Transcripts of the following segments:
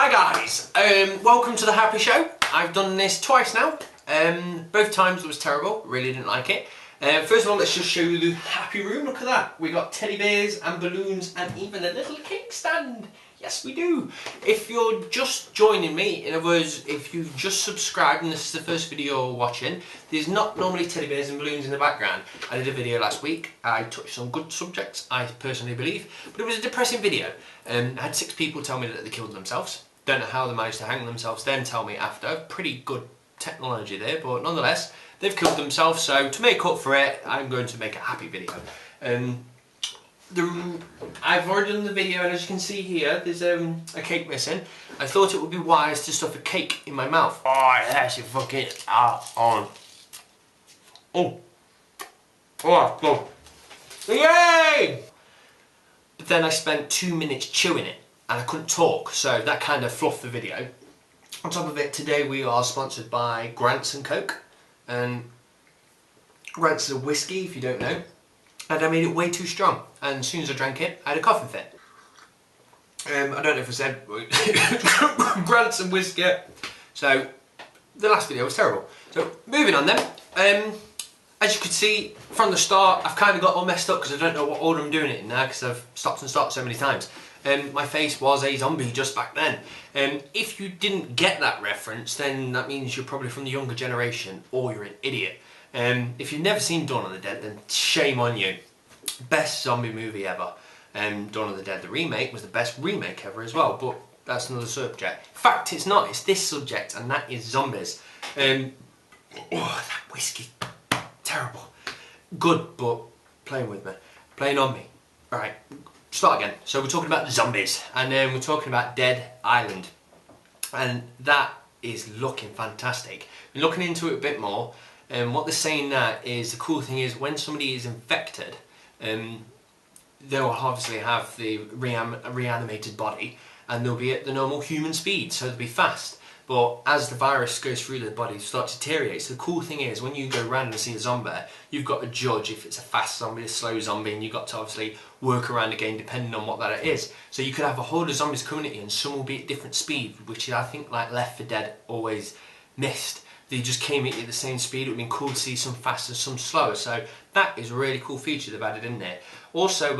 Hi guys, welcome to the Happy Show. I've done this twice now. Both times it was terrible, really didn't like it. First of all, let's just show you the happy room. Look at that. We got teddy bears and balloons and even a little cake stand. Yes, we do. If you're just joining me, in other words, if you've just subscribed and this is the first video you're watching, there's not normally teddy bears and balloons in the background. I did a video last week. I touched on good subjects, I personally believe, but it was a depressing video. I had 6 people tell me that they killed themselves. Don't know how they managed to hang themselves, then tell me after. Pretty good technology there, but nonetheless, they've killed themselves, so to make up for it, I'm going to make a happy video. I've already done the video, and as you can see here, there's a cake missing. I thought it would be wise to stuff a cake in my mouth. Oh, that's fucking on. Oh, go. Yay! But then I spent 2 minutes chewing it, and I couldn't talk, so that kind of fluffed the video. On top of it, today we are sponsored by Grants and Coke, and Grants is a whiskey, if you don't know. And I made it way too strong, and as soon as I drank it, I had a coughing fit. I don't know if I said Grants and whiskey. So the last video was terrible. So moving on then. As you could see from the start, I've kind of got all messed up because I don't know what order I'm doing it in now because I've stopped and started so many times. My face was a zombie just back then. If you didn't get that reference, then that means you're probably from the younger generation or you're an idiot. If you've never seen Dawn of the Dead, then shame on you. Best zombie movie ever. Dawn of the Dead, the remake, was the best remake ever as well, but that's another subject. In fact, it's not, it's this subject, and that is zombies. Oh, that whiskey, terrible. Good, but playing with me, playing on me. Alright, start again. So we're talking about zombies, and we're talking about Dead Island. And that is looking fantastic. Been looking into it a bit more. What they're saying now is the cool thing is when somebody is infected, they'll obviously have the reanimated body and they'll be at the normal human speed, so they'll be fast. But as the virus goes through their body, it starts to deteriorate. So the cool thing is when you go around and see a zombie, you've got to judge if it's a fast zombie, a slow zombie, and you've got to obviously work around again depending on what that is. So you could have a whole of zombies coming at you and some will be at different speed, which I think like Left 4 Dead always missed. They just came at you at the same speed. It would have been cool to see some faster, some slower. So that is a really cool feature they've added in there. Also,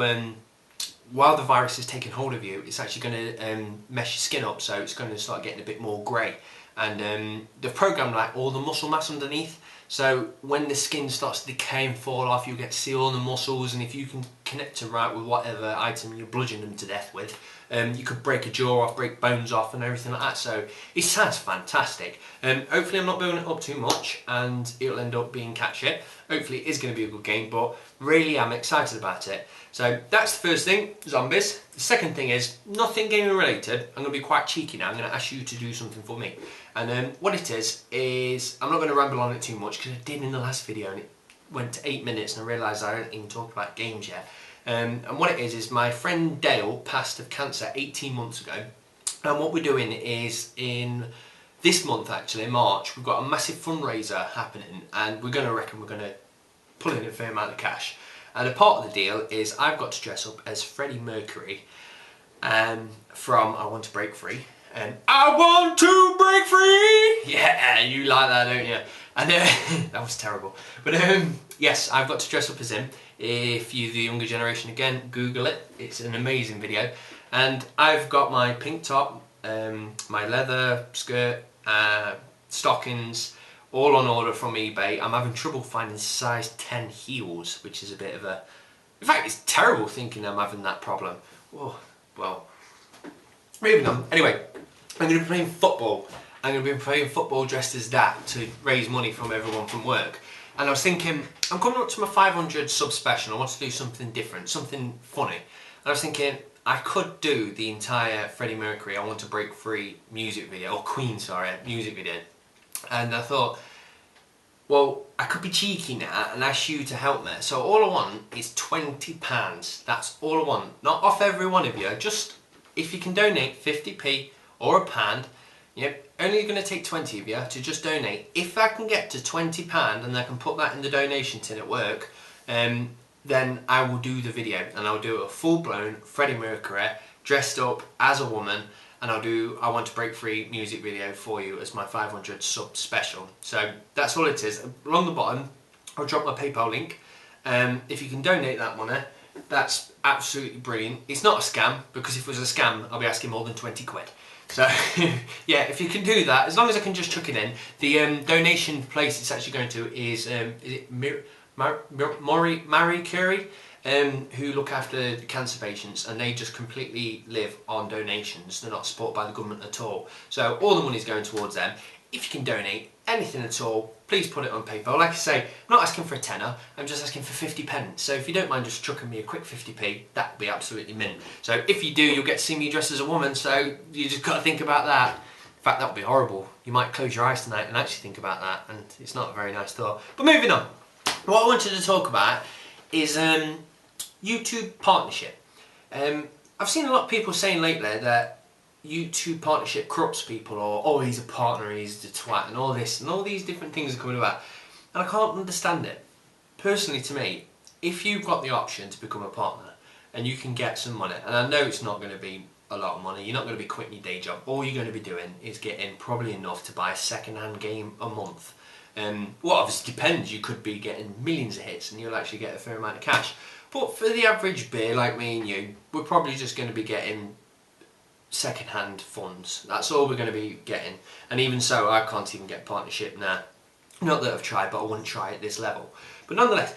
while the virus is taking hold of you, it's actually going to mess your skin up, so it's going to start getting a bit more grey. And they've programmed like all the muscle mass underneath, so when the skin starts to decay and fall off, you'll get to see all the muscles, and if you can connect it right with whatever item you're bludgeoning them to death with, you could break a jaw off, break bones off and everything like that, so it sounds fantastic. Hopefully I'm not building it up too much and it'll end up being catchy. Hopefully it is going to be a good game, but really I'm excited about it. So that's the first thing, zombies. The second thing is, nothing gaming related. I'm going to be quite cheeky now, I'm going to ask you to do something for me. And what it is, I'm not going to ramble on it too much because I did in the last video and it went to 8 minutes and I realised I don't even talk about games yet. And what it is my friend Dale passed of cancer 18 months ago, and what we're doing is in this month actually, in March, we've got a massive fundraiser happening and we're going to pull in a fair amount of cash. And a part of the deal is I've got to dress up as Freddie Mercury from I Want to Break Free. I want to break free! Yeah, you like that, don't you? And that was terrible. But yes, I've got to dress up as him. If you're the younger generation, again, Google it. It's an amazing video. And I've got my pink top, my leather skirt, stockings, all on order from eBay. I'm having trouble finding size 10 heels, which is a bit of a... In fact, it's terrible thinking I'm having that problem. Oh, well, moving on. Anyway, I'm going to be playing football. I'm going to be playing football dressed as that to raise money from everyone from work. And I was thinking, I'm coming up to my 500 sub special. I want to do something different, something funny. And I was thinking, I could do the entire Freddie Mercury I Want to Break Free music video, or Queen, sorry, music video. And I thought, well, I could be cheeky now and ask you to help me. So all I want is £20. That's all I want. Not off every one of you, just if you can donate 50p or £1, yep, only going to take 20 of you to just donate. If I can get to £20 and I can put that in the donation tin at work, then I will do the video and I'll do a full-blown Freddie Mercury dressed up as a woman and I Want to Break Free music video for you as my 500 sub special. So that's all it is. Along the bottom I'll drop my PayPal link. If you can donate that money, that's absolutely brilliant. It's not a scam, because if it was a scam I'll be asking more than 20 quid. So yeah, if you can do that, as long as I can just chuck it in. The donation place it's actually going to is it Marie Curie, who look after the cancer patients, and they just completely live on donations. They're not supported by the government at all. So all the money's going towards them. If you can donate anything at all, please put it on PayPal. Like I say, I'm not asking for a tenner, I'm just asking for 50 pence. So if you don't mind just chucking me a quick 50p, that would be absolutely mint. So if you do, you'll get to see me dressed as a woman, so you just got to think about that. In fact, that would be horrible. You might close your eyes tonight and actually think about that, and it's not a very nice thought. But moving on, what I wanted to talk about is YouTube partnership. I've seen a lot of people saying lately that YouTube partnership corrupts people, or oh, he's a partner, he's the twat, and all this and all these different things are coming about, and I can't understand it. Personally, to me, if you've got the option to become a partner and you can get some money, and I know it's not going to be a lot of money, you're not going to be quitting your day job, all you're going to be doing is getting probably enough to buy a second-hand game a month. Well, obviously depends, you could be getting millions of hits and you'll actually get a fair amount of cash, but for the average beer like me and you, we're probably just going to be getting second-hand funds. That's all we're going to be getting, and even so I can't even get partnership now. Not that I've tried, but I wouldn't try at this level. But nonetheless,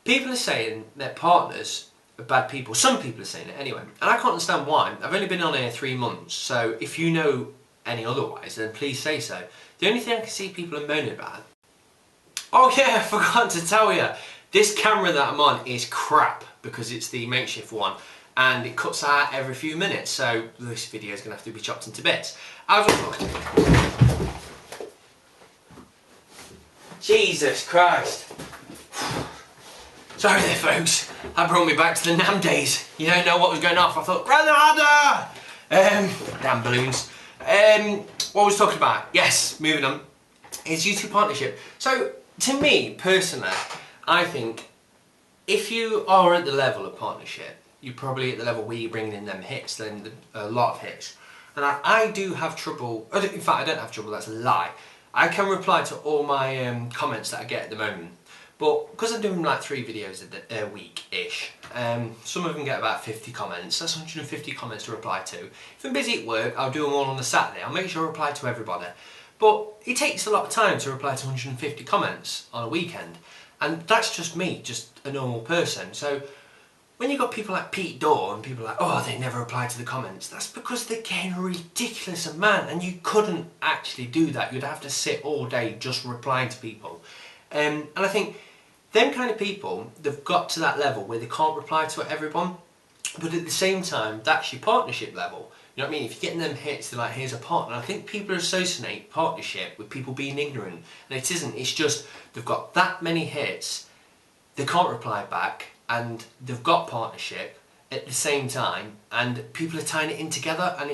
people are saying that partners are bad people. Some people are saying it anyway, and I can't understand why. I've only been on here 3 months, so if you know any otherwise, then please say so. The only thing I can see people are moaning about... Oh yeah, I forgot to tell you, this camera that I'm on is crap because it's the makeshift one, and it cuts out every few minutes, so this video is going to have to be chopped into bits. Jesus Christ. Sorry there folks, that brought me back to the NAM days. You don't know what was going off, I thought, Granada! Damn balloons. What was I talking about? Yes, moving on. It's YouTube partnership. So, to me, personally, I think if you are at the level of partnership, you're probably at the level where you're bringing in them hits, then a lot of hits. And I do have trouble, in fact I don't have trouble, that's a lie. I can reply to all my comments that I get at the moment, but because I'm doing like 3 videos a week-ish, some of them get about 50 comments, that's 150 comments to reply to. If I'm busy at work, I'll do them all on a Saturday, I'll make sure I reply to everybody. But it takes a lot of time to reply to 150 comments on a weekend, and that's just me, just a normal person. So when you've got people like Pete Dorr and people like, oh, they never reply to the comments, that's because they're getting a ridiculous amount, and you couldn't actually do that. You'd have to sit all day just replying to people. And I think them kind of people, they've got to that level where they can't reply to everyone, but at the same time, that's your partnership level. You know what I mean? If you're getting them hits, they're like, here's a partner. I think people associate partnership with people being ignorant, and it isn't. It's just they've got that many hits, they can't reply back, and they've got partnership at the same time, and people are tying it in together, and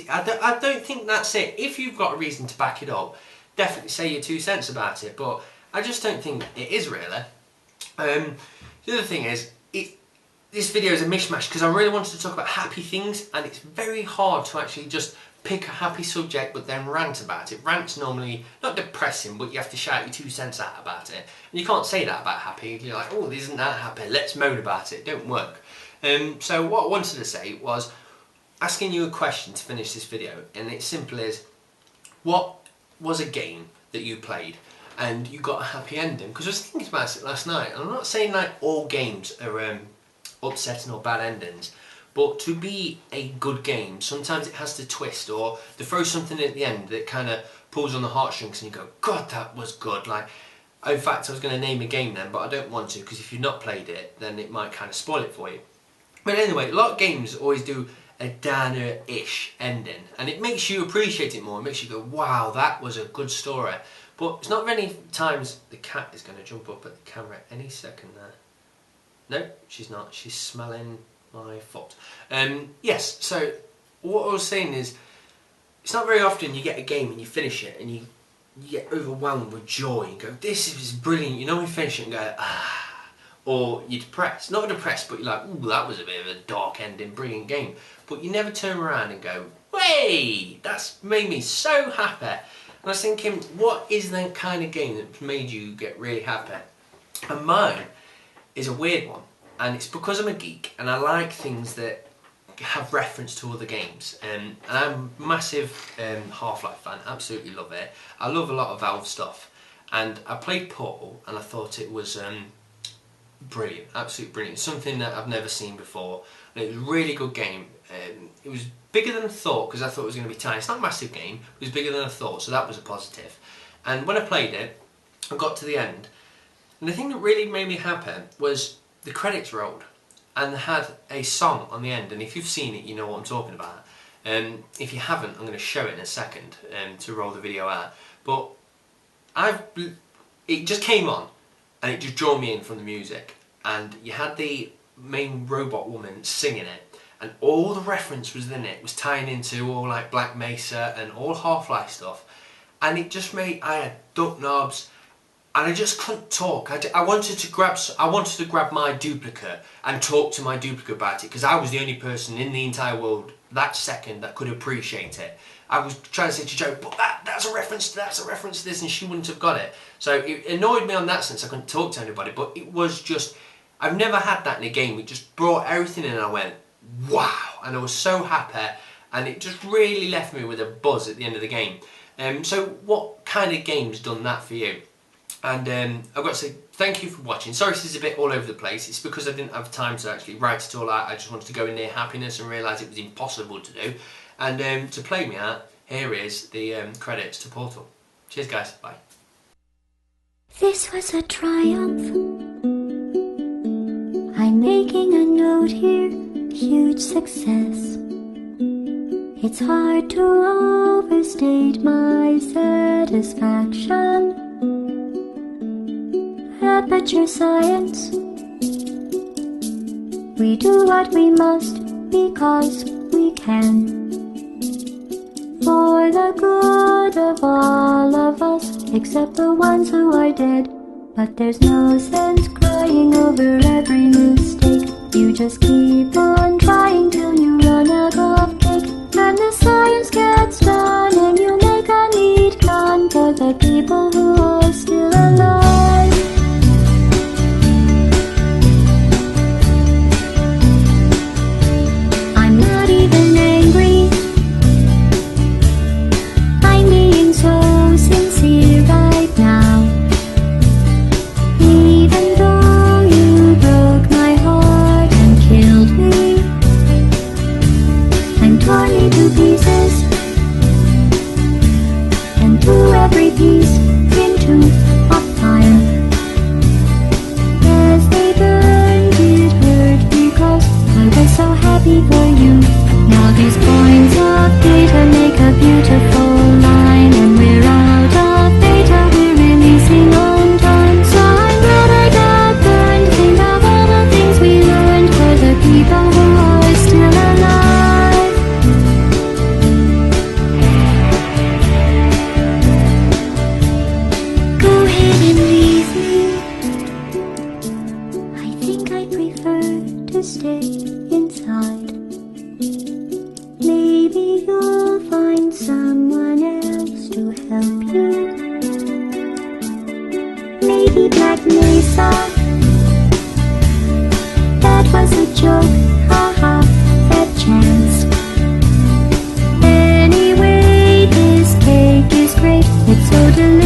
I don't think that's it. If you've got a reason to back it up, definitely say your 2 cents about it, but I just don't think it is really. The other thing is, this video is a mishmash because I really wanted to talk about happy things, and it's very hard to actually just pick a happy subject but then rant about it. Rant's normally not depressing, but you have to shout your 2 cents out about it. And you can't say that about happy. You're like, oh, isn't that happy? Let's moan about it. It don't work. So what I wanted to say was asking you a question to finish this video, and it's simple as, what was a game that you played and you got a happy ending? Because I was thinking about it last night, and I'm not saying like all games are upsetting or bad endings, but to be a good game, sometimes it has to twist, or they throw something at the end that kind of pulls on the heartstrings and you go, God, that was good. Like, in fact, I was going to name a game then, but I don't want to, because if you've not played it, then it might kind of spoil it for you. But anyway, a lot of games always do a downer-ish ending, and it makes you appreciate it more. It makes you go, wow, that was a good story. But it's not many times. The cat is going to jump up at the camera any second there. No, she's not. She's smelling my foot. Yes, so what I was saying is, it's not very often you get a game and you finish it and you get overwhelmed with joy and go, this is brilliant. You know, when you finish it and go, ah, or you're depressed. Not depressed, but you're like, ooh, that was a bit of a dark ending, brilliant game. But you never turn around and go, way, that's made me so happy. And I was thinking, what is that kind of game that made you get really happy? And mine is a weird one. And it's because I'm a geek and I like things that have reference to other games. And I'm a massive Half-Life fan, absolutely love it. I love a lot of Valve stuff. And I played Portal and I thought it was brilliant, absolutely brilliant. Something that I've never seen before. And it was a really good game. It was bigger than I thought because I thought it was going to be tiny. It's not a massive game, it was bigger than I thought, so that was a positive. And when I played it, I got to the end. And the thing that really made me happy was the credits rolled and they had a song on the end, and if you've seen it you know what I'm talking about. If you haven't, I'm going to show it in a second to roll the video out. But it just came on and it just drew me in from the music, and you had the main robot woman singing it, and all the reference was in it was tying into all like Black Mesa and all Half-Life stuff, and it just made, I had duck knobs. And I just couldn't talk. I wanted to grab my duplicate and talk to my duplicate about it, because I was the only person in the entire world that second that could appreciate it. I was trying to say to Jo, but that's a reference to this, and she wouldn't have got it. So it annoyed me on that sense. I couldn't talk to anybody, but it was just, I've never had that in a game. It just brought everything in and I went, wow, and I was so happy, and it just really left me with a buzz at the end of the game. So what kind of game's done that for you? And I've got to say thank you for watching. Sorry this is a bit all over the place. It's because I didn't have time to actually write it all out. I just wanted to go in near happiness and realise it was impossible to do. And to play me out, here is the credits to Portal. Cheers guys, bye. This was a triumph. I'm making a note here, huge success. It's hard to overstate my satisfaction. Aperture science. We do what we must because we can. For the good of all of us, except the ones who are dead. But there's no sense crying over every mistake. You just keep on trying till you run out of cake. And the science gets done and you make a neat gun for the people who are still alive. I'm not even angry, I'm being so sincere right now. Even though you broke my heart and killed me and tore me to pieces, and threw every piece into a fire. As they burned it hurt because I was so happy for you. Now these points of data make a beautiful line, and we're out of data, we're releasing on time. So I'm glad I got burned. Think of all the things we learned for the people who are still alive. Go ahead and leave me. I think I prefer to stay inside. Maybe you'll find someone else to help you. Maybe Black Mesa. That was a joke, haha, that chance. Anyway, this cake is great, it's so delicious.